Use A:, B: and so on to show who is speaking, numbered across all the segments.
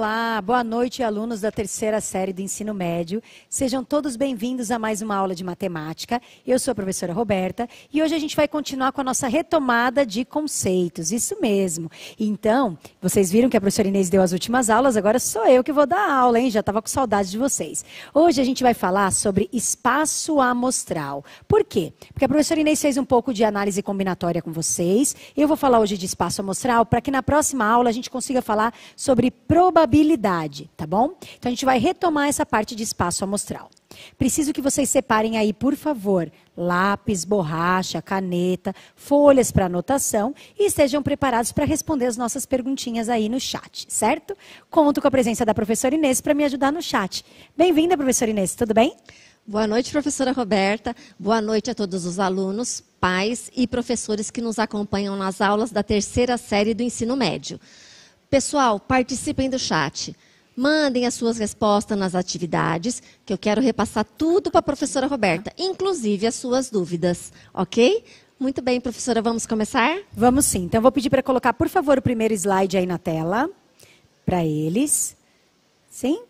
A: Olá, boa noite, alunos da terceira série do ensino médio. Sejam todos bem-vindos a mais uma aula de matemática. Eu sou a professora Roberta e hoje a gente vai continuar com a nossa retomada de conceitos, isso mesmo. Então, vocês viram que a professora Inês deu as últimas aulas, agora sou eu que vou dar a aula, hein? Já estava com saudade de vocês. Hoje a gente vai falar sobre espaço amostral. Por quê? Porque a professora Inês fez um pouco de análise combinatória com vocês. Eu vou falar hoje de espaço amostral para que na próxima aula a gente consiga falar sobre probabilidade, tá bom? Então a gente vai retomar essa parte de espaço amostral. Preciso que vocês separem aí, por favor, lápis, borracha, caneta, folhas para anotação e estejam preparados para responder as nossas perguntinhas aí no chat, certo? Conto com a presença da professora Inês para me ajudar no chat. Bem-vinda, professora Inês, tudo bem?
B: Boa noite, professora Roberta. Boa noite a todos os alunos, pais e professores que nos acompanham nas aulas da terceira série do ensino médio. Pessoal, participem do chat. Mandem as suas respostas nas atividades, que eu quero repassar tudo para a professora Roberta, inclusive as suas dúvidas, ok? Muito bem, professora, vamos começar?
A: Vamos sim. Então, vou pedir para colocar, por favor, o primeiro slide aí na tela, para eles. Sim?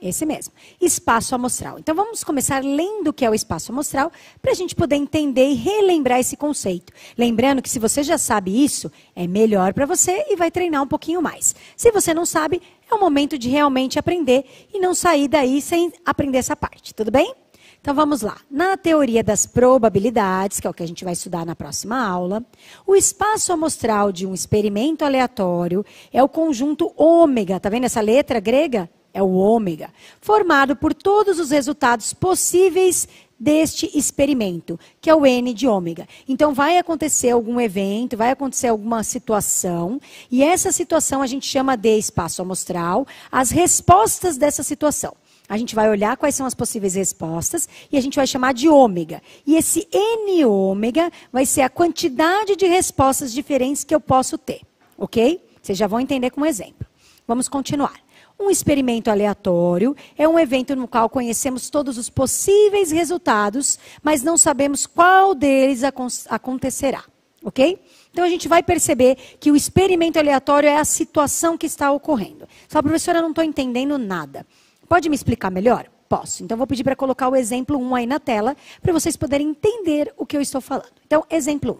A: Esse mesmo. Espaço amostral. Então, vamos começar lendo o que é o espaço amostral, para a gente poder entender e relembrar esse conceito. Lembrando que se você já sabe isso, é melhor para você e vai treinar um pouquinho mais. Se você não sabe, é o momento de realmente aprender e não sair daí sem aprender essa parte. Tudo bem? Então, vamos lá. Na teoria das probabilidades, que é o que a gente vai estudar na próxima aula, o espaço amostral de um experimento aleatório é o conjunto ômega. Tá vendo essa letra grega? É o ômega, formado por todos os resultados possíveis deste experimento, que é o N de ômega. Então, vai acontecer algum evento, vai acontecer alguma situação, e essa situação a gente chama de espaço amostral, as respostas dessa situação. A gente vai olhar quais são as possíveis respostas e a gente vai chamar de ômega. E esse N ômega vai ser a quantidade de respostas diferentes que eu posso ter, ok? Vocês já vão entender com um exemplo. Vamos continuar. Um experimento aleatório é um evento no qual conhecemos todos os possíveis resultados, mas não sabemos qual deles acontecerá, ok? Então, a gente vai perceber que o experimento aleatório é a situação que está ocorrendo. Só, professora, eu não estou entendendo nada. Pode me explicar melhor? Posso. Então, vou pedir para colocar o exemplo 1 aí na tela, para vocês poderem entender o que eu estou falando. Então, exemplo 1.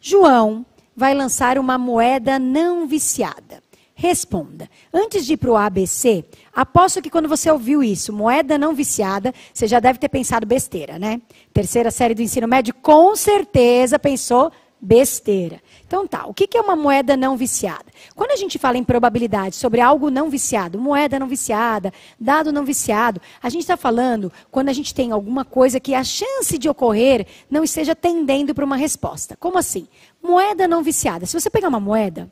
A: João vai lançar uma moeda não viciada. Responda. Antes de ir para o ABC, aposto que quando você ouviu isso, moeda não viciada, você já deve ter pensado besteira, né? Terceira série do ensino médio, com certeza pensou besteira. Então tá, o que é uma moeda não viciada? Quando a gente fala em probabilidade sobre algo não viciado, moeda não viciada, dado não viciado, a gente está falando quando a gente tem alguma coisa que a chance de ocorrer não esteja tendendo para uma resposta. Como assim? Moeda não viciada. Se você pegar uma moeda,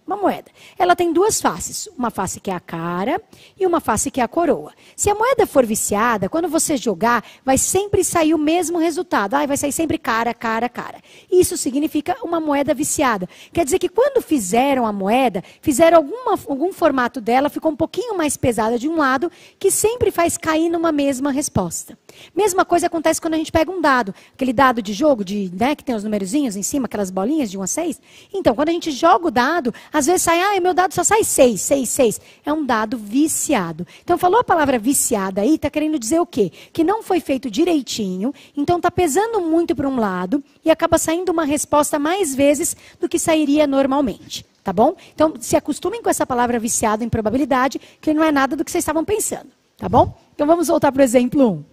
A: ela tem duas faces. Uma face que é a cara e uma face que é a coroa. Se a moeda for viciada, quando você jogar, vai sempre sair o mesmo resultado. Vai sair sempre cara, cara, cara. Isso significa uma moeda viciada. Quer dizer que quando fizeram a moeda, fizeram algum formato dela, ficou um pouquinho mais pesada de um lado, que sempre faz cair numa mesma resposta. Mesma coisa acontece quando a gente pega um dado. Aquele dado de jogo, né, que tem os numerozinhos em cima, aquelas bolinhas de 1 a 6. Então, quando a gente joga o dado, às vezes sai, meu dado só sai 6, 6, 6. É um dado viciado. Então, falou a palavra viciada aí, está querendo dizer o quê? Que não foi feito direitinho, então está pesando muito para um lado e acaba saindo uma resposta mais vezes do que sairia normalmente. Tá bom? Então, se acostumem com essa palavra viciado em probabilidade, que não é nada do que vocês estavam pensando. Tá bom? Então, vamos voltar para o exemplo 1.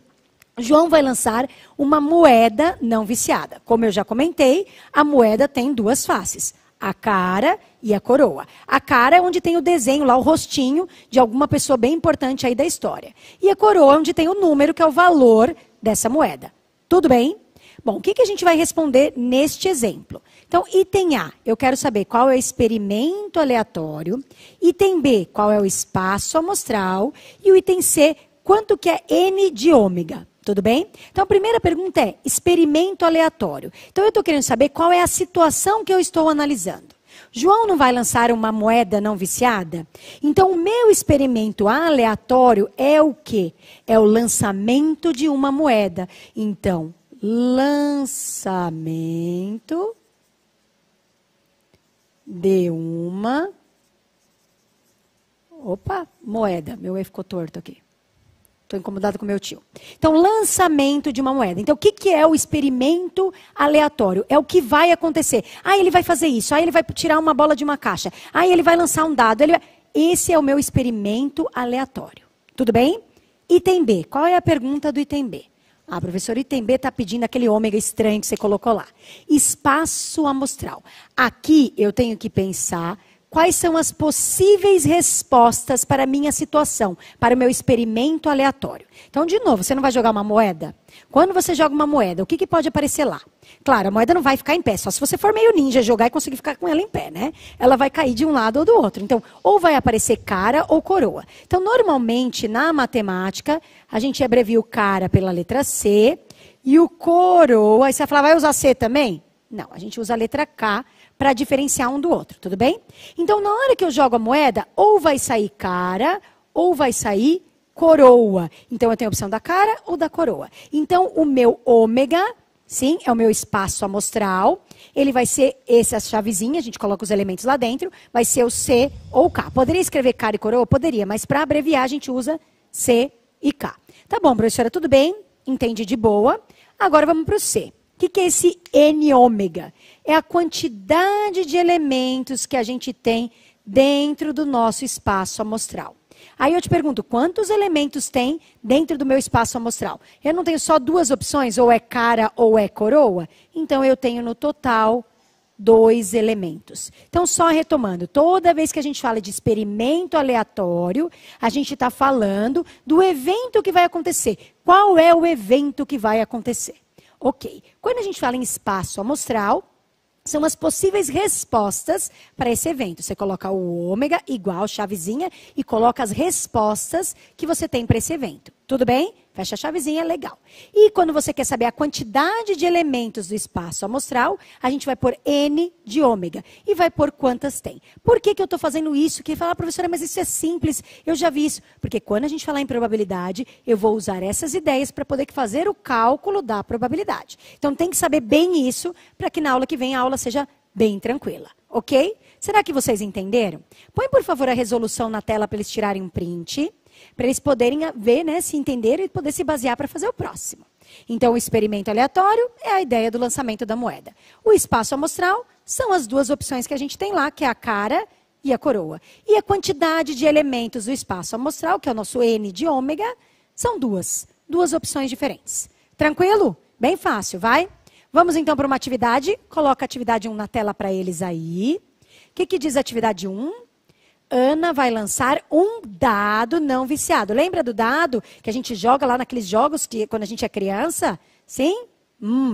A: João vai lançar uma moeda não viciada. Como eu já comentei, a moeda tem duas faces, a cara e a coroa. A cara é onde tem o desenho lá, o rostinho de alguma pessoa bem importante aí da história. E a coroa é onde tem o número, que é o valor dessa moeda. Tudo bem? Bom, o que a gente vai responder neste exemplo? Então, item A, eu quero saber qual é o experimento aleatório. Item B, qual é o espaço amostral. E o item C, quanto que é N de ômega. Tudo bem? Então, a primeira pergunta é experimento aleatório. Então, eu estou querendo saber qual é a situação que eu estou analisando. João não vai lançar uma moeda não viciada? Então, o meu experimento aleatório é o quê? É o lançamento de uma moeda. Então, lançamento de uma Opa, moeda. Meu E ficou torto aqui. Estou incomodado com meu tio. Então, lançamento de uma moeda. Então, o que é o experimento aleatório? É o que vai acontecer. Ah, ele vai fazer isso. Ah, ele vai tirar uma bola de uma caixa. Ah, ele vai lançar um dado. Esse é o meu experimento aleatório. Tudo bem? Item B. Qual é a pergunta do item B? Ah, professor, item B está pedindo aquele ômega estranho que você colocou lá. Espaço amostral. Aqui eu tenho que pensar quais são as possíveis respostas para a minha situação, para o meu experimento aleatório. Então, de novo, você não vai jogar uma moeda? Quando você joga uma moeda, o que pode aparecer lá? Claro, a moeda não vai ficar em pé, só se você for meio ninja jogar e conseguir ficar com ela em pé, né? Ela vai cair de um lado ou do outro. Então, ou vai aparecer cara ou coroa. Então, normalmente, na matemática, a gente abrevia o cara pela letra C e o coroa. Aí você vai falar, vai usar C também? Não, a gente usa a letra K para diferenciar um do outro, tudo bem? Então, na hora que eu jogo a moeda, ou vai sair cara, ou vai sair coroa. Então, eu tenho a opção da cara ou da coroa. Então, o meu ômega, sim, é o meu espaço amostral. Ele vai ser essa chavezinha, a gente coloca os elementos lá dentro, vai ser o C ou K. Poderia escrever cara e coroa? Poderia, mas para abreviar a gente usa C e K. Tá bom, professora, tudo bem? Entendi de boa. Agora vamos para o C. O que é esse N ômega? É a quantidade de elementos que a gente tem dentro do nosso espaço amostral. Aí eu te pergunto, quantos elementos tem dentro do meu espaço amostral? Eu não tenho só duas opções, ou é cara ou é coroa? Então eu tenho no total 2 elementos. Então, só retomando, toda vez que a gente fala de experimento aleatório, a gente está falando do evento que vai acontecer. Qual é o evento que vai acontecer? Ok. Quando a gente fala em espaço amostral, são as possíveis respostas para esse evento. Você coloca o ômega igual chavezinha e coloca as respostas que você tem para esse evento. Tudo bem? Fecha a chavezinha, legal. E quando você quer saber a quantidade de elementos do espaço amostral, a gente vai pôr N de ômega. E vai pôr quantas tem. Por que eu estou fazendo isso? Que fala, professora, mas isso é simples. Eu já vi isso. Porque quando a gente falar em probabilidade, eu vou usar essas ideias para poder fazer o cálculo da probabilidade. Então tem que saber bem isso para que na aula que vem a aula seja bem tranquila. Ok? Será que vocês entenderam? Põe, por favor, a resolução na tela para eles tirarem um print. Para eles poderem ver, né, se entenderem e poder se basear para fazer o próximo. Então, o experimento aleatório é a ideia do lançamento da moeda. O espaço amostral são as duas opções que a gente tem lá, que é a cara e a coroa. E a quantidade de elementos do espaço amostral, que é o nosso N de ômega, são duas opções diferentes. Tranquilo? Bem fácil, vai? Vamos então para uma atividade. Coloca a atividade 1 na tela para eles aí. O que diz a atividade 1? Ana vai lançar um dado não viciado. Lembra do dado que a gente joga lá naqueles jogos que quando a gente é criança? Sim?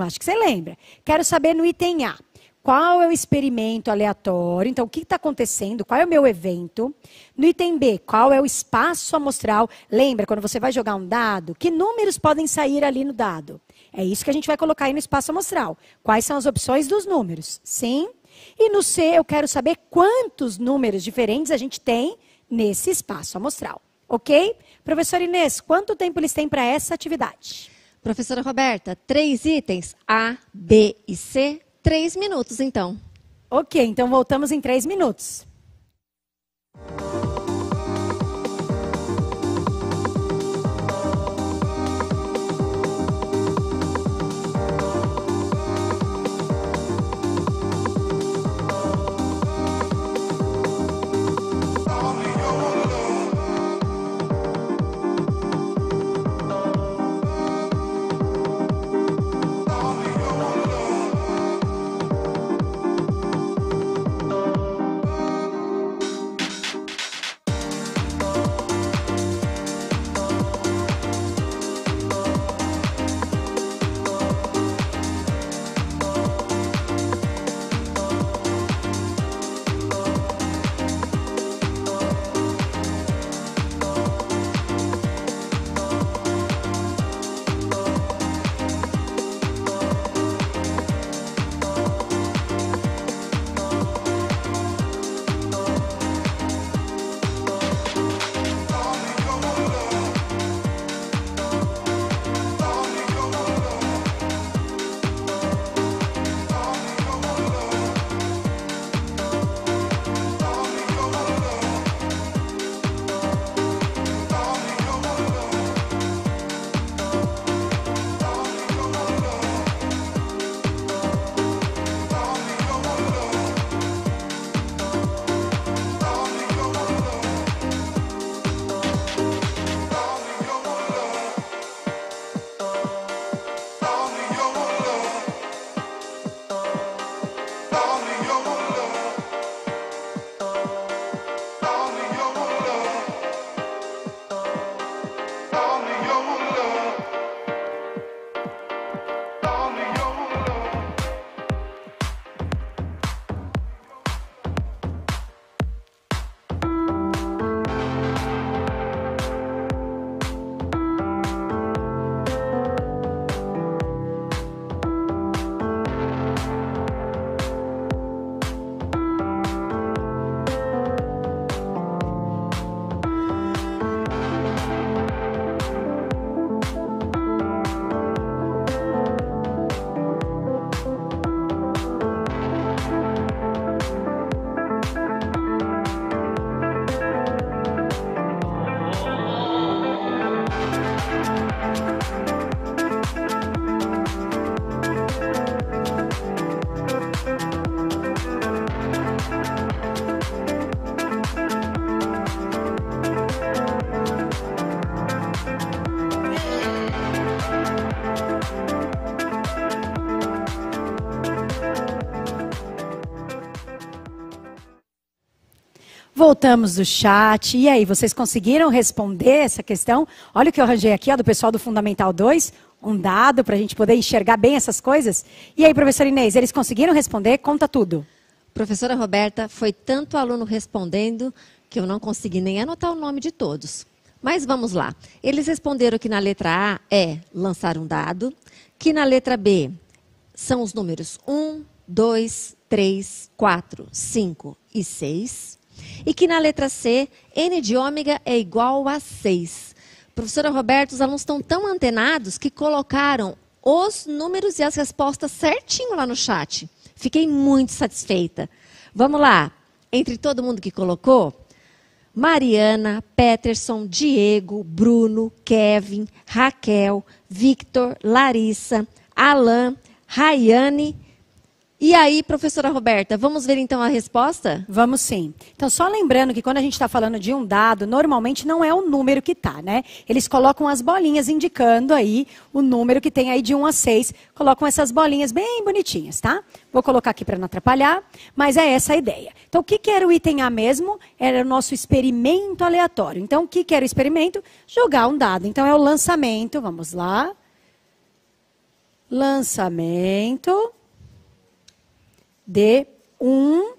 A: Acho que você lembra. Quero saber no item A. Qual é o experimento aleatório? Então, o que está acontecendo? Qual é o meu evento? No item B, qual é o espaço amostral? Lembra, quando você vai jogar um dado, que números podem sair ali no dado? É isso que a gente vai colocar aí no espaço amostral. Quais são as opções dos números? Sim? E no C, eu quero saber quantos números diferentes a gente tem nesse espaço amostral. Ok? Professora Inês, quanto tempo eles têm para essa atividade?
B: Professora Roberta, 3 itens, A, B e C, 3 minutos, então.
A: Ok, então voltamos em 3 minutos. Voltamos do chat. E aí, vocês conseguiram responder essa questão? Olha o que eu arranjei aqui, ó, do pessoal do Fundamental 2. Um dado para a gente poder enxergar bem essas coisas. E aí, professor Inês, eles conseguiram responder? Conta tudo.
B: Professora Roberta, foi tanto aluno respondendo que eu não consegui nem anotar o nome de todos. Mas vamos lá. Eles responderam que na letra A é lançar um dado, que na letra B são os números 1, 2, 3, 4, 5 e 6. E que na letra C, n de ômega é igual a 6. Professora Roberta, os alunos estão tão antenados que colocaram os números e as respostas certinho lá no chat. Fiquei muito satisfeita. Vamos lá. Entre todo mundo que colocou, Mariana, Peterson, Diego, Bruno, Kevin, Raquel, Victor, Larissa, Alan, Rayane. E aí, professora Roberta, vamos ver então a resposta?
A: Vamos sim. Então, só lembrando que quando a gente está falando de um dado, normalmente não é o número que está, né? Eles colocam as bolinhas indicando aí o número que tem aí de 1 a 6. Colocam essas bolinhas bem bonitinhas, tá? Vou colocar aqui para não atrapalhar, mas é essa a ideia. Então, o que era o item A mesmo? Era o nosso experimento aleatório. Então, o que era o experimento? Jogar um dado. Então, é o lançamento. Vamos lá. Lançamento de um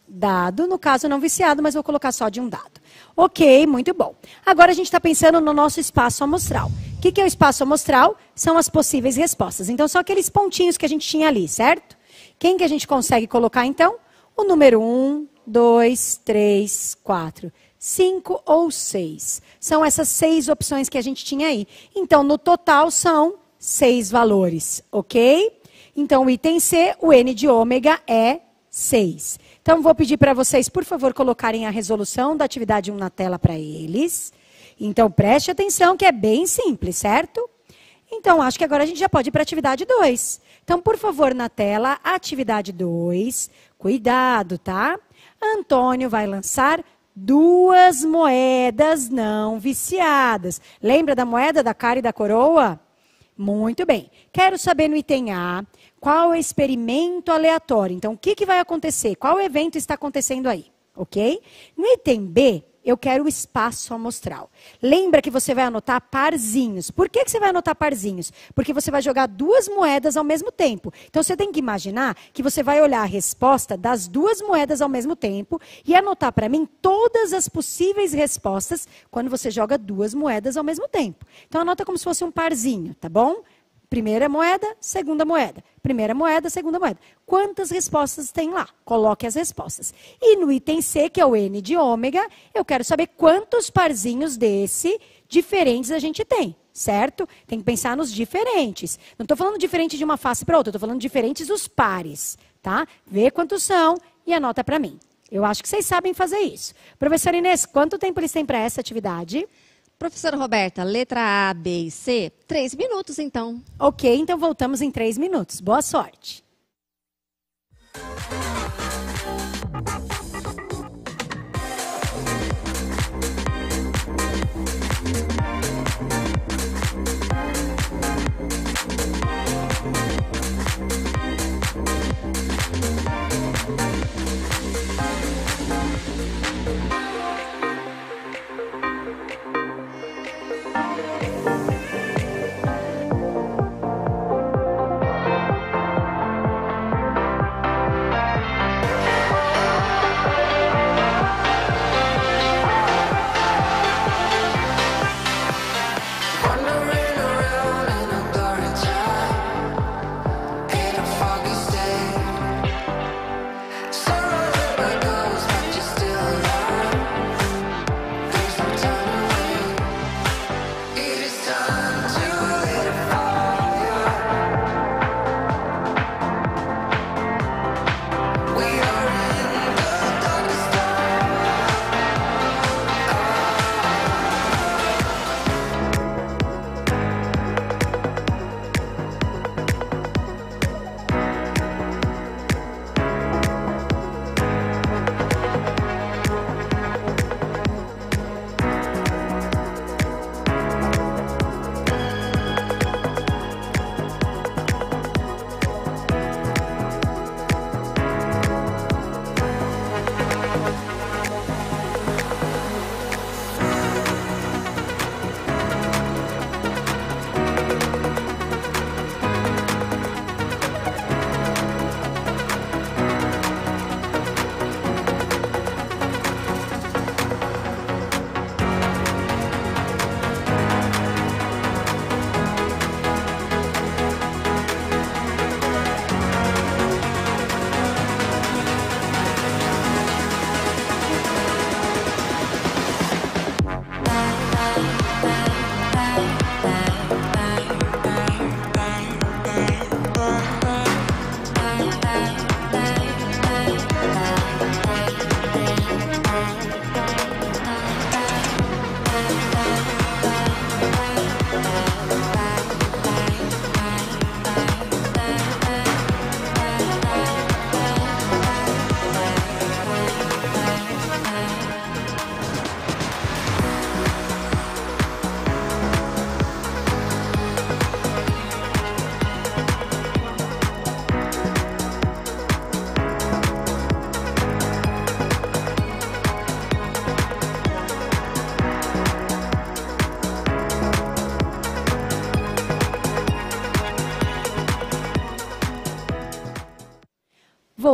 A: dado, no caso não viciado, mas vou colocar só de um dado. Ok, muito bom. Agora a gente está pensando no nosso espaço amostral. O que é o espaço amostral? São as possíveis respostas. Então, são aqueles pontinhos que a gente tinha ali, certo? Quem que a gente consegue colocar, então? O número 1, 2, 3, 4, 5 ou 6. São essas 6 opções que a gente tinha aí. Então, no total, são 6 valores, ok? Então, o item C, o n de ômega é 6. Então, vou pedir para vocês, por favor, colocarem a resolução da atividade 1 na tela para eles. Então, preste atenção que é bem simples, certo? Então, acho que agora a gente já pode ir para a atividade 2. Então, por favor, na tela, atividade 2. Cuidado, tá? Antônio vai lançar 2 moedas não viciadas. Lembra da moeda da cara e da coroa? Muito bem. Quero saber no item A, qual é o experimento aleatório? Então, o que vai acontecer? Qual evento está acontecendo aí? Ok? No item B, eu quero o espaço amostral. Lembra que você vai anotar parzinhos. Por que você vai anotar parzinhos? Porque você vai jogar 2 moedas ao mesmo tempo. Então, você tem que imaginar que você vai olhar a resposta das 2 moedas ao mesmo tempo e anotar para mim todas as possíveis respostas quando você joga 2 moedas ao mesmo tempo. Então, anota como se fosse um parzinho, tá bom? Primeira moeda, segunda moeda. Primeira moeda, segunda moeda. Quantas respostas tem lá? Coloque as respostas. E no item C, que é o n de ômega, eu quero saber quantos parzinhos desse diferentes a gente tem, certo? Tem que pensar nos diferentes. Não estou falando diferente de uma face para outra, estou falando diferentes dos pares, tá? Vê quantos são e anota para mim. Eu acho que vocês sabem fazer isso. Professora Inês, quanto tempo eles têm para essa atividade?
B: Professora Roberta, letra A, B e C, 3 minutos, então.
A: Ok, então voltamos em 3 minutos. Boa sorte.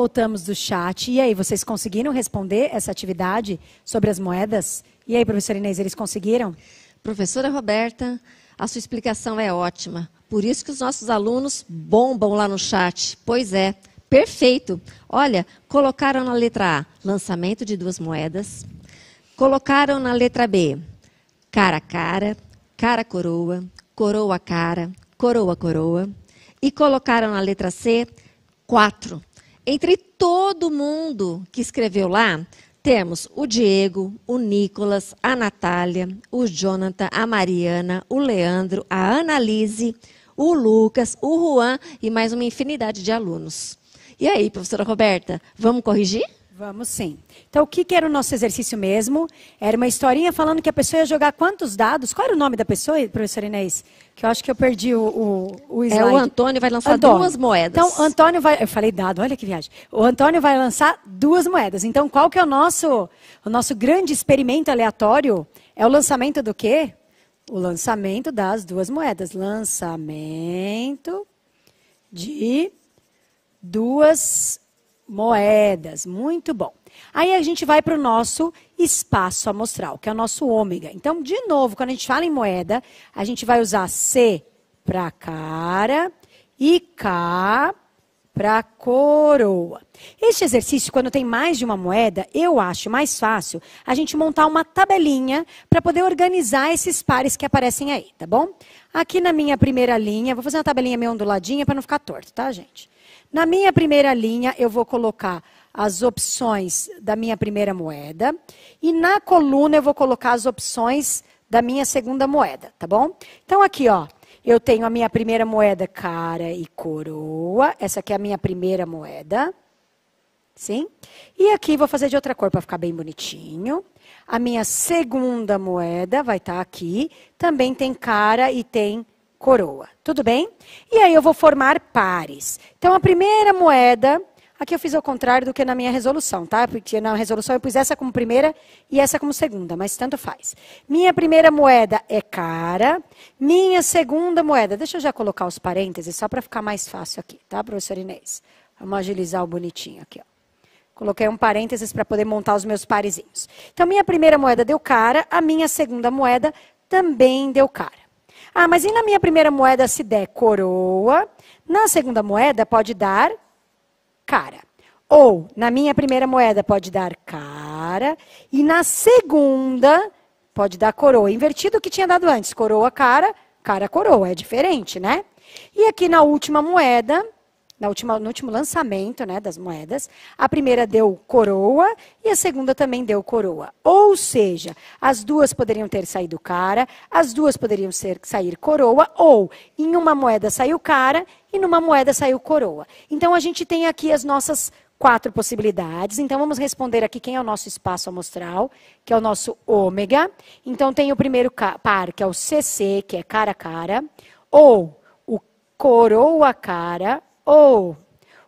A: voltamos do chat. E aí, vocês conseguiram responder essa atividade sobre as moedas? E aí, professora Inês, eles conseguiram?
B: Professora Roberta, a sua explicação é ótima. Por isso que os nossos alunos bombam lá no chat. Pois é, perfeito. Olha, colocaram na letra A, lançamento de 2 moedas. Colocaram na letra B, cara a cara, cara coroa, coroa cara, coroa coroa. E colocaram na letra C, 4. Entre todo mundo que escreveu lá, temos o Diego, o Nicolas, a Natália, o Jonathan, a Mariana, o Leandro, a Annalise, o Lucas, o Juan e mais uma infinidade de alunos. E aí, professora Roberta, vamos corrigir?
A: Vamos sim. Então, o que era o nosso exercício mesmo? Era uma historinha falando que a pessoa ia jogar quantos dados? Qual era o nome da pessoa, professora Inês? Que eu acho que eu perdi o slide.
B: O Antônio vai lançar 2 moedas.
A: Então, Antônio vai... Eu falei dado, olha que viagem. O Antônio vai lançar 2 moedas. Então, qual que é o nosso grande experimento aleatório? É o lançamento do quê? O lançamento das 2 moedas. Lançamento de 2 moedas, muito bom. Aí a gente vai para o nosso espaço amostral, que é o nosso ômega. Então, de novo, quando a gente fala em moeda, a gente vai usar C para cara e K para coroa. Este exercício, quando tem mais de uma moeda, eu acho mais fácil a gente montar uma tabelinha para poder organizar esses pares que aparecem aí, tá bom? Aqui na minha primeira linha, vou fazer uma tabelinha meio onduladinha para não ficar torto, tá, gente? Na minha primeira linha, eu vou colocar as opções da minha primeira moeda. E na coluna, eu vou colocar as opções da minha segunda moeda, tá bom? Então, aqui, ó, eu tenho a minha primeira moeda, cara e coroa. Essa aqui é a minha primeira moeda. Sim? E aqui, vou fazer de outra cor para ficar bem bonitinho. A minha segunda moeda vai estar aqui. Também tem cara e tem coroa. Tudo bem? E aí eu vou formar pares. Então, a primeira moeda... Aqui eu fiz ao contrário do que na minha resolução, tá? Porque na resolução eu pus essa como primeira e essa como segunda, mas tanto faz. Minha primeira moeda é cara. Minha segunda moeda... Deixa eu já colocar os parênteses, só para ficar mais fácil aqui, tá, professora Inês? Vamos agilizar o bonitinho aqui, ó. Coloquei um parênteses para poder montar os meus parezinhos. Então, minha primeira moeda deu cara, a minha segunda moeda também deu cara. Ah, mas e na minha primeira moeda se der coroa, na segunda moeda pode dar cara. Ou, na minha primeira moeda pode dar cara, e na segunda pode dar coroa. Invertido o que tinha dado antes, coroa, cara, cara, coroa. É diferente, né? E aqui na última moeda... No último lançamento, né, das moedas, a primeira deu coroa e a segunda também deu coroa. Ou seja, as duas poderiam ter saído cara, as duas poderiam sair coroa, ou em uma moeda saiu cara e numa moeda saiu coroa. Então, a gente tem aqui as nossas 4 possibilidades. Então, vamos responder aqui quem é o nosso espaço amostral, que é o nosso ômega. Então, tem o primeiro par, que é o CC, que é cara a cara, ou o coroa cara, ou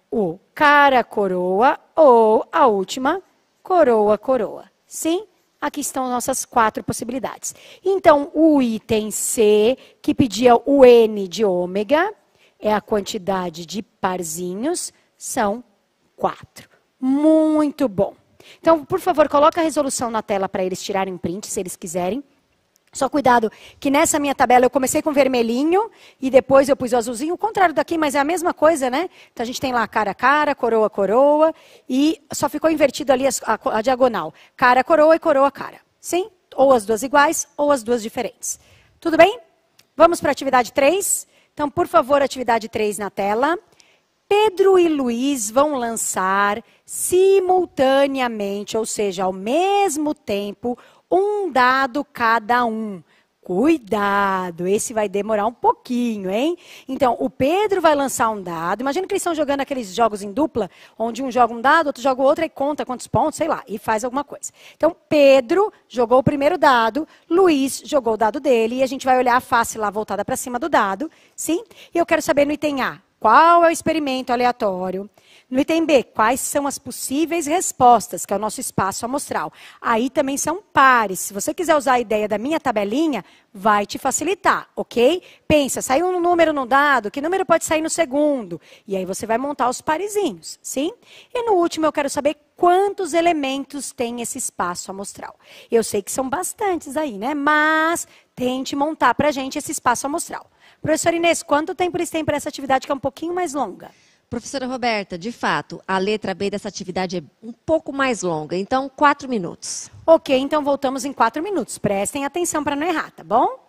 A: o cara-coroa, ou a última, coroa-coroa. Sim? Aqui estão nossas 4 possibilidades. Então, o item C, que pedia o N de ômega, é a quantidade de parzinhos, são 4. Muito bom. Então, por favor, coloca a resolução na tela para eles tirarem print, se eles quiserem. Só cuidado que nessa minha tabela eu comecei com vermelhinho e depois eu pus o azulzinho, o contrário daqui, mas é a mesma coisa, né? Então a gente tem lá cara a cara, coroa a coroa e só ficou invertido ali a diagonal. Cara a coroa e coroa a cara. Sim? Ou as duas iguais ou as duas diferentes. Tudo bem? Vamos para a atividade 3. Então, por favor, atividade 3 na tela. Pedro e Luiz vão lançar simultaneamente, ou seja, ao mesmo tempo, um dado cada um. Cuidado, esse vai demorar um pouquinho, hein? Então, o Pedro vai lançar um dado. Imagina que eles estão jogando aqueles jogos em dupla, onde um joga um dado, outro joga o outro, e conta quantos pontos, sei lá, e faz alguma coisa. Então, Pedro jogou o primeiro dado, Luiz jogou o dado dele, e a gente vai olhar a face lá voltada para cima do dado, sim? E eu quero saber no item A, qual é o experimento aleatório No item B, quais são as possíveis respostas, que é o nosso espaço amostral. Aí também são pares. Se você quiser usar a ideia da minha tabelinha, vai te facilitar, ok? Pensa, saiu um número no dado, que número pode sair no segundo? E aí você vai montar os parezinhos, sim? E no último eu quero saber quantos elementos tem esse espaço amostral. Eu sei que são bastantes aí, né? Mas tente montar pra gente esse espaço amostral. Professora Inês, quanto tempo eles têm para essa atividade que é um pouquinho mais longa?
B: Professora Roberta, de fato, a letra B dessa atividade é um pouco mais longa, então 4 minutos.
A: Ok, então voltamos em 4 minutos. Prestem atenção para não errar, tá bom?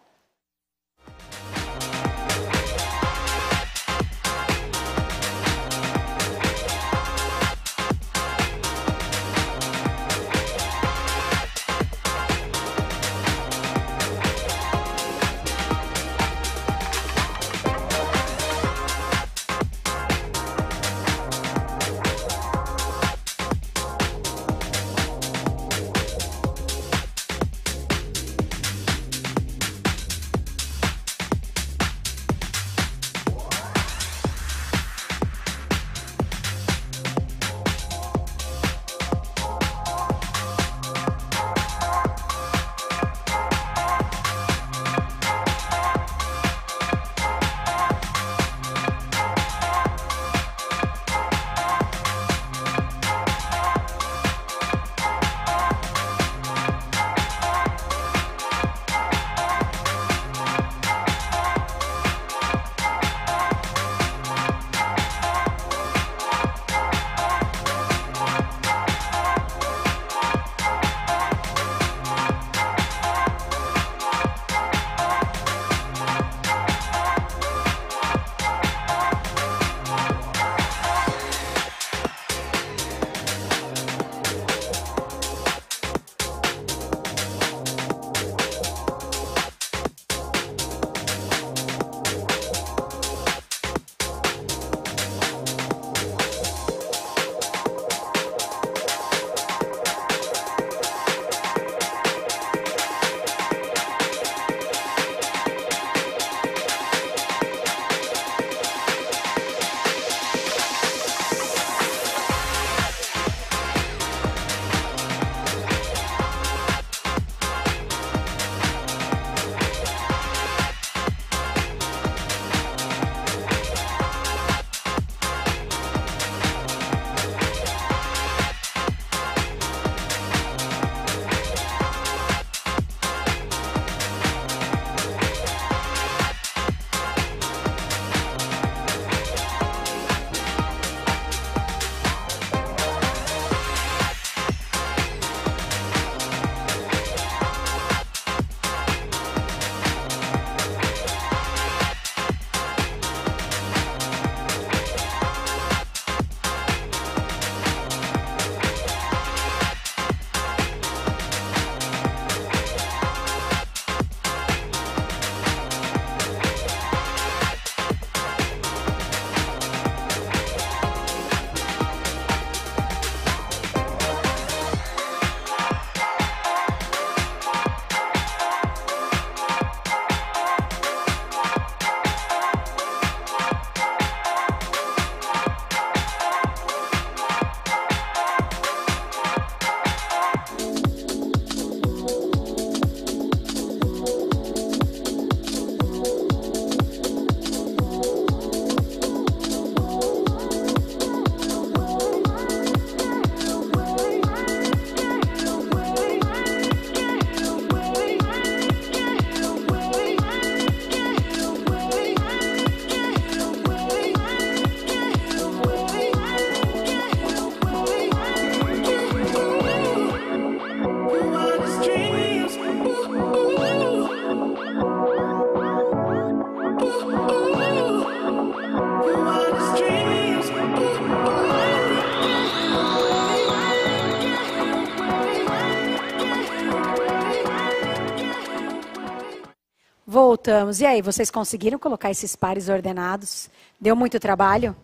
A: Voltamos. E aí, vocês conseguiram colocar esses pares ordenados? Deu muito trabalho?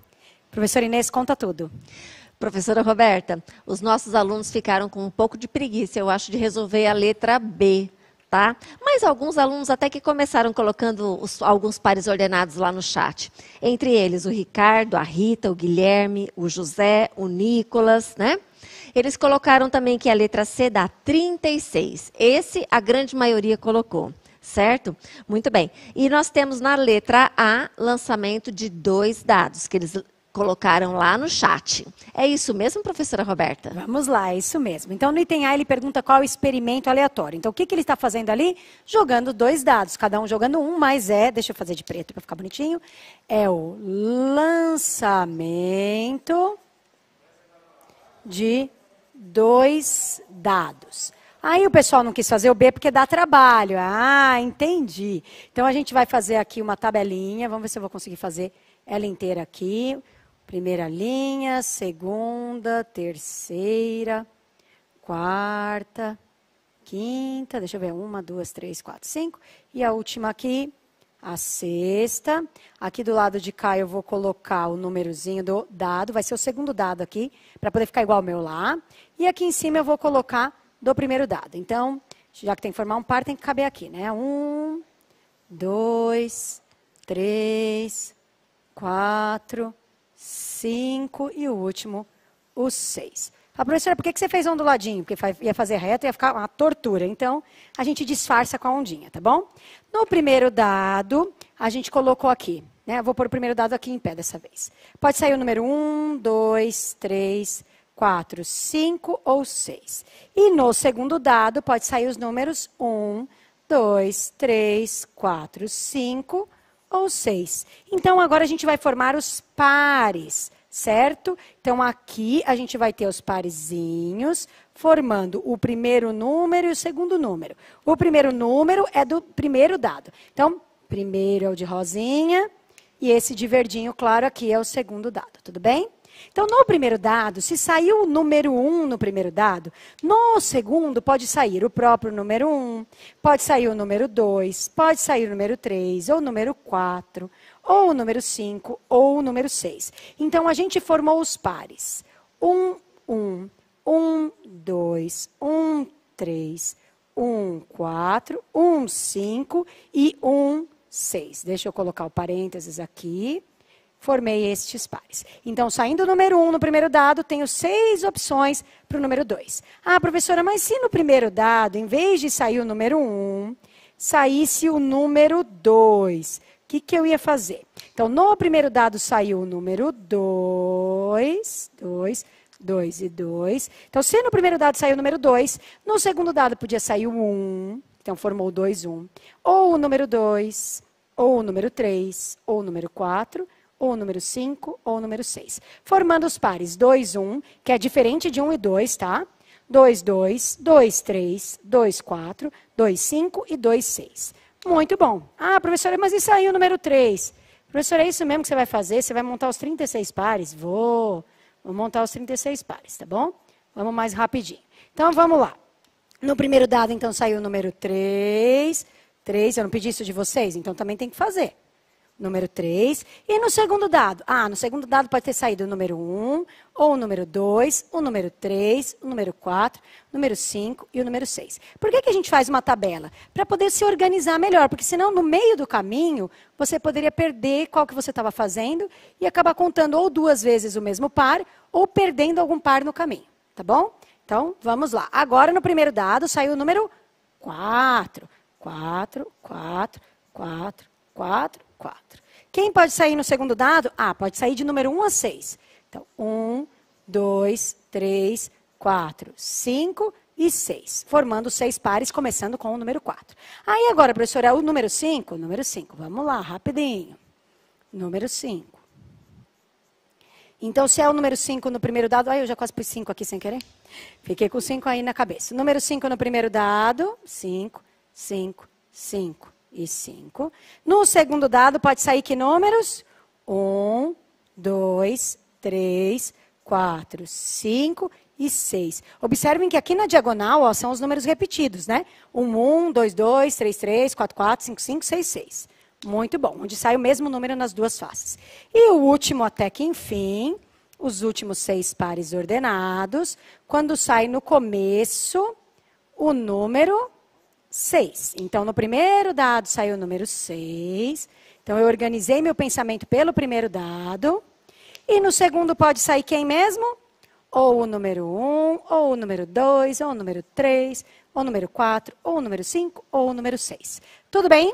A: Professora Inês, conta tudo.
B: Professora Roberta, os nossos alunos ficaram com um pouco de preguiça, eu acho, de resolver a letra B. tá? Mas alguns alunos até que começaram colocando alguns pares ordenados lá no chat. Entre eles o Ricardo, a Rita, o Guilherme, o José, o Nicolas, né? Eles colocaram também que a letra C dá 36. Esse a grande maioria colocou, certo? Muito bem. E nós temos na letra A, lançamento de 2 dados, que eles colocaram lá no chat. É isso mesmo, professora Roberta?
A: Vamos lá, é isso mesmo. Então, no item A, ele pergunta qual é o experimento aleatório. Então, o que ele está fazendo ali? Jogando 2 dados, cada um jogando um, mas deixa eu fazer de preto para ficar bonitinho, é o lançamento de 2 dados. Aí o pessoal não quis fazer o B porque dá trabalho. Ah, entendi. Então, a gente vai fazer aqui uma tabelinha. Vamos ver se eu vou conseguir fazer ela inteira aqui. Primeira linha, segunda, terceira, quarta, quinta. Deixa eu ver. 1, 2, 3, 4, 5. E a última aqui, a sexta. Aqui do lado de cá eu vou colocar o númerozinho do dado. Vai ser o segundo dado aqui, para poder ficar igual ao meu lá. E aqui em cima eu vou colocar do primeiro dado. Então, já que tem que formar um par, tem que caber aqui, né? 1, 2, 3, 4, 5 e o último, o 6. Ah, professora, por que você fez onduladinho? Porque ia fazer reto e ia ficar uma tortura. Então, a gente disfarça com a ondinha, tá bom? No primeiro dado, a gente colocou aqui, né? Eu vou pôr o primeiro dado aqui em pé dessa vez. Pode sair o número 1, 2, 3, 4, 5 ou 6. E no segundo dado, pode sair os números 1, 2, 3, 4, 5 ou 6. Então, agora a gente vai formar os pares, certo? Então, aqui a gente vai ter os parezinhos, formando o primeiro número e o segundo número. O primeiro número é do primeiro dado. Então, primeiro é o de rosinha e esse de verdinho claro aqui é o segundo dado, tudo bem? Então, no primeiro dado, se saiu o número 1 no primeiro dado, no segundo pode sair o próprio número 1, pode sair o número 2, pode sair o número 3, ou o número 4, ou o número 5, ou o número 6. Então, a gente formou os pares. 1, 1, 1, 2, 1, 3, 1, 4, 1, 5 e 1, 6. Deixa eu colocar o parênteses aqui. Formei estes pares. Então, saindo o número 1 no primeiro dado, tenho 6 opções para o número 2. Ah, professora, mas se no primeiro dado, em vez de sair o número 1, saísse o número 2, o que eu ia fazer? Então, no primeiro dado saiu o número 2, 2, 2 e 2. Então, se no primeiro dado saiu o número 2, no segundo dado podia sair o 1, então formou o 2, 1. Ou o número 2, ou o número 3, ou o número 4, ou o número 5, ou o número 6. Formando os pares 2, 1, que é diferente de 1 e 2, tá? 2, 2, 2, 3, 2, 4, 2, 5 e 2, 6. Muito bom. Ah, professora, mas e saiu o número 3? Professora, é isso mesmo que você vai fazer? Você vai montar os 36 pares? Vou montar os 36 pares, tá bom? Vamos mais rapidinho. Então, vamos lá. No primeiro dado, então, saiu o número 3. 3, eu não pedi isso de vocês, então também tem que fazer. Número 3. E no segundo dado? Ah, no segundo dado pode ter saído o número 1, ou o número 2, o número 3, o número 4, o número 5 e o número 6. Por que a gente faz uma tabela? Para poder se organizar melhor, porque senão no meio do caminho você poderia perder qual que você estava fazendo e acabar contando ou 2 vezes o mesmo par ou perdendo algum par no caminho, tá bom? Então, vamos lá. Agora no primeiro dado saiu o número 4. 4, 4, 4, 4, 4. Quem pode sair no segundo dado? Ah, pode sair de número 1 a 6. Então, 1, 2, 3, 4, 5 e 6. Formando 6 pares, começando com o número 4. Aí agora, professora, o número 5? Número 5. Vamos lá, rapidinho. Número 5. Então, se é o número 5 no primeiro dado... Ai, eu já quase pus 5 aqui sem querer. Fiquei com 5 aí na cabeça. Número 5 no primeiro dado. 5, 5, 5 e 5. No segundo dado, pode sair que números? 1, 2, 3, 4, 5 e 6. Observem que aqui na diagonal, ó, são os números repetidos, né? 1, 2, 2, 3, 3, 4, 4, 5, 5, 6, 6. Muito bom, onde sai o mesmo número nas duas faces. E o último, até que enfim, os últimos 6 pares ordenados, quando sai no começo o número 6. Então, no primeiro dado saiu o número 6. Então, eu organizei meu pensamento pelo primeiro dado. E no segundo pode sair quem mesmo? Ou o número 1, ou o número 2, ou o número 3, ou o número 4, ou o número 5, ou o número 6. Tudo bem?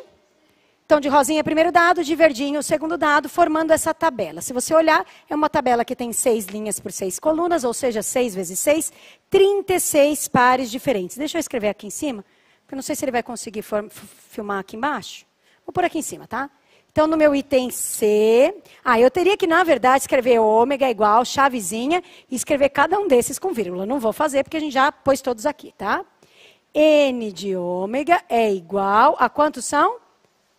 A: Então, de rosinha, primeiro dado, de verdinho, o segundo dado, formando essa tabela. Se você olhar, é uma tabela que tem 6 linhas por 6 colunas, ou seja, 6 vezes 6, 36 pares diferentes. Deixa eu escrever aqui em cima, porque eu não sei se ele vai conseguir filmar aqui embaixo. Vou pôr aqui em cima, tá? Então, no meu item C, eu teria que, na verdade, escrever ômega igual, chavezinha, e escrever cada um desses com vírgula. Não vou fazer, porque a gente já pôs todos aqui, tá? N de ômega é igual a quantos são?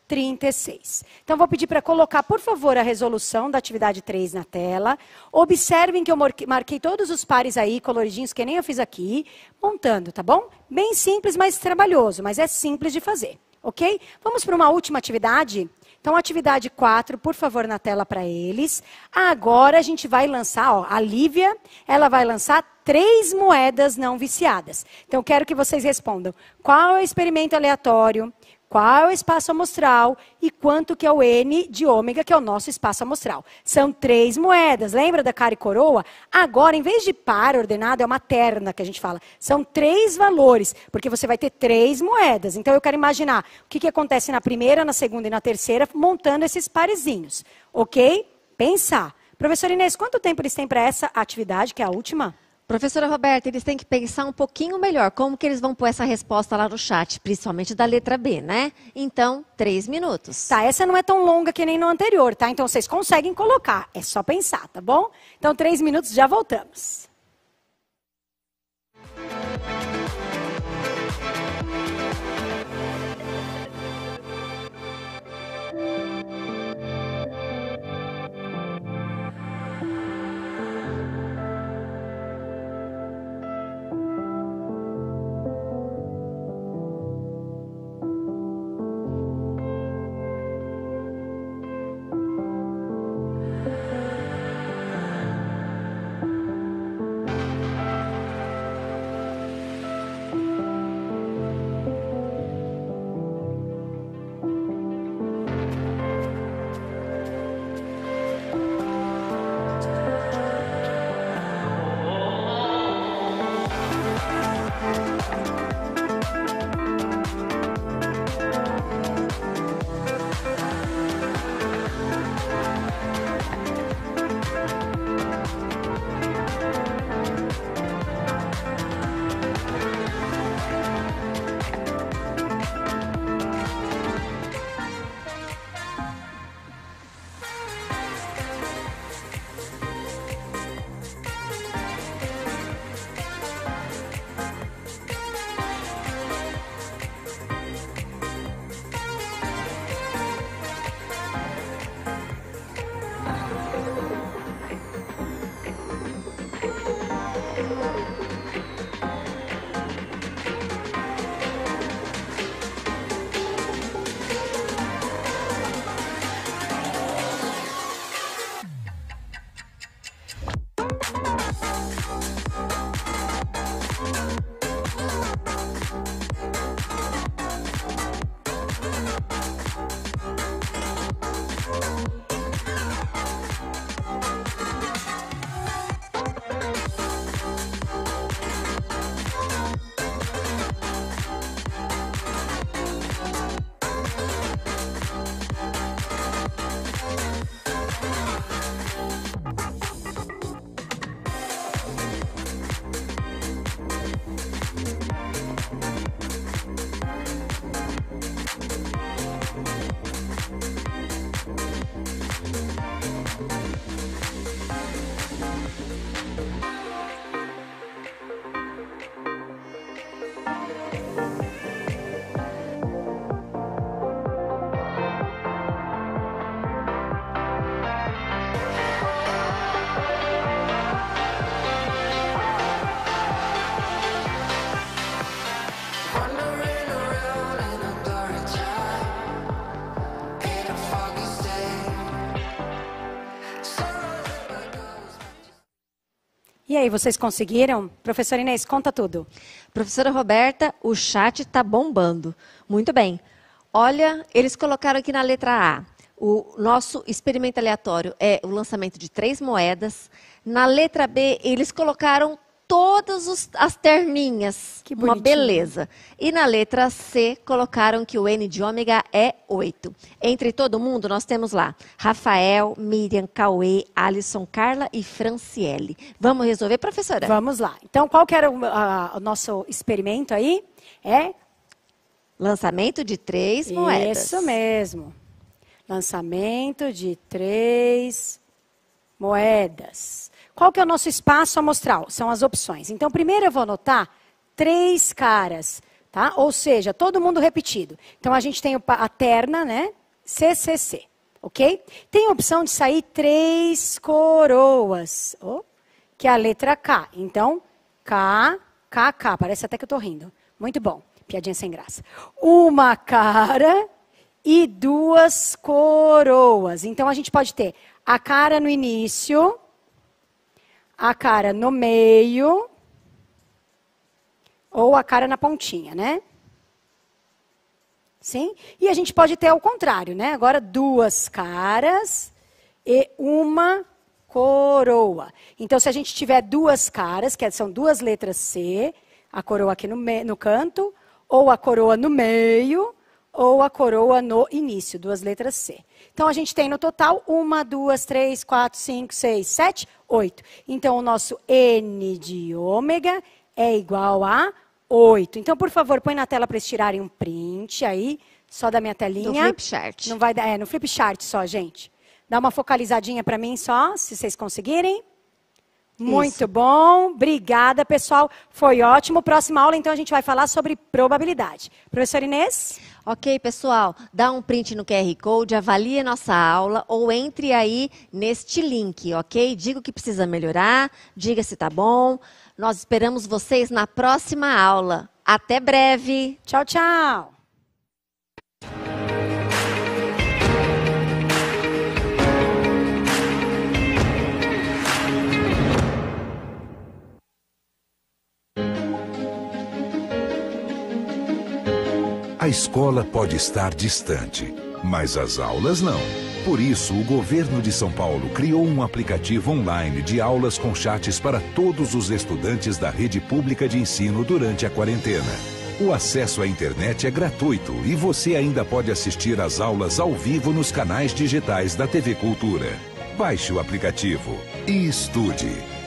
A: 36. Então, vou pedir para colocar, por favor, a resolução da atividade 3 na tela. Observem que eu marquei todos os pares aí, coloridinhos, que nem eu fiz aqui, montando, tá bom? Bem simples, mas trabalhoso, mas é simples de fazer, ok? Vamos para uma última atividade? Então, atividade 4, por favor, na tela para eles. Agora, a gente vai lançar, a Lívia, ela vai lançar 3 moedas não viciadas. Então, quero que vocês respondam. Qual é o experimento aleatório? Qual é o espaço amostral e quanto que é o N de ômega, que é o nosso espaço amostral. São 3 moedas, lembra da cara e coroa? Agora, em vez de par ordenado, é uma terna que a gente fala. São 3 valores, porque você vai ter 3 moedas. Então, eu quero imaginar o que acontece na primeira, na segunda e na terceira, montando esses parezinhos. Ok? Pensar. Professora Inês, quanto tempo eles têm para essa atividade, que é a última?
B: Professora Roberta, eles têm que pensar um pouquinho melhor como que eles vão pôr essa resposta lá no chat, principalmente da letra B, né? Então, 3 minutos.
A: Tá, essa não é tão longa que nem no anterior, tá? Então, vocês conseguem colocar, é só pensar, tá bom? Então, 3 minutos, já voltamos. E aí, vocês conseguiram? Professora Inês, conta tudo.
B: Professora Roberta, o chat está bombando. Muito bem. Olha, eles colocaram aqui na letra A. O nosso experimento aleatório é o lançamento de 3 moedas. Na letra B, eles colocaram todas as terninhas.
A: Que bonitinho.
B: Uma beleza. E na letra C, colocaram que o N de ômega é 8. Entre todo mundo, nós temos lá Rafael, Miriam, Cauê, Alisson, Carla e Franciele. Vamos resolver, professora?
A: Vamos lá. Então, qual que era o nosso experimento aí?
B: Lançamento de 3 moedas.
A: Isso mesmo. Lançamento de 3 moedas. Qual que é o nosso espaço amostral? São as opções. Então, primeiro eu vou anotar 3 caras, tá? Ou seja, todo mundo repetido. Então, a gente tem a terna, né? CCC, ok? Tem a opção de sair 3 coroas, que é a letra K. Então, K, K, K. Parece até que eu estou rindo. Muito bom. Piadinha sem graça. Uma cara e 2 coroas. Então, a gente pode ter a cara no início, a cara no meio ou a cara na pontinha, né? Sim? E a gente pode ter ao contrário, né? Agora, 2 caras e 1 coroa. Então, se a gente tiver 2 caras, que são 2 letras C, a coroa aqui no canto, ou a coroa no meio, ou a coroa no início, 2 letras C. Então, a gente tem no total 1, 2, 3, 4, 5, 6, 7, 8. Então, o nosso N de ômega é igual a 8. Então, por favor, põe na tela para eles tirarem um print aí, só da minha telinha.
B: No flip chart.
A: Não vai dar, no flip chart só, gente. Dá uma focalizadinha para mim só, se vocês conseguirem. Muito
B: Isso.
A: bom, obrigada, pessoal. Foi ótimo. Próxima aula, então, a gente vai falar sobre probabilidade. Professora Inês?
B: Ok, pessoal, dá um print no QR Code, avalie a nossa aula ou entre aí neste link, ok? Diga o que precisa melhorar, diga se tá bom. Nós esperamos vocês na próxima aula. Até breve!
A: Tchau, tchau.
C: A escola pode estar distante, mas as aulas não. Por isso, o governo de São Paulo criou um aplicativo online de aulas com chats para todos os estudantes da rede pública de ensino durante a quarentena. O acesso à internet é gratuito e você ainda pode assistir às aulas ao vivo nos canais digitais da TV Cultura. Baixe o aplicativo e estude.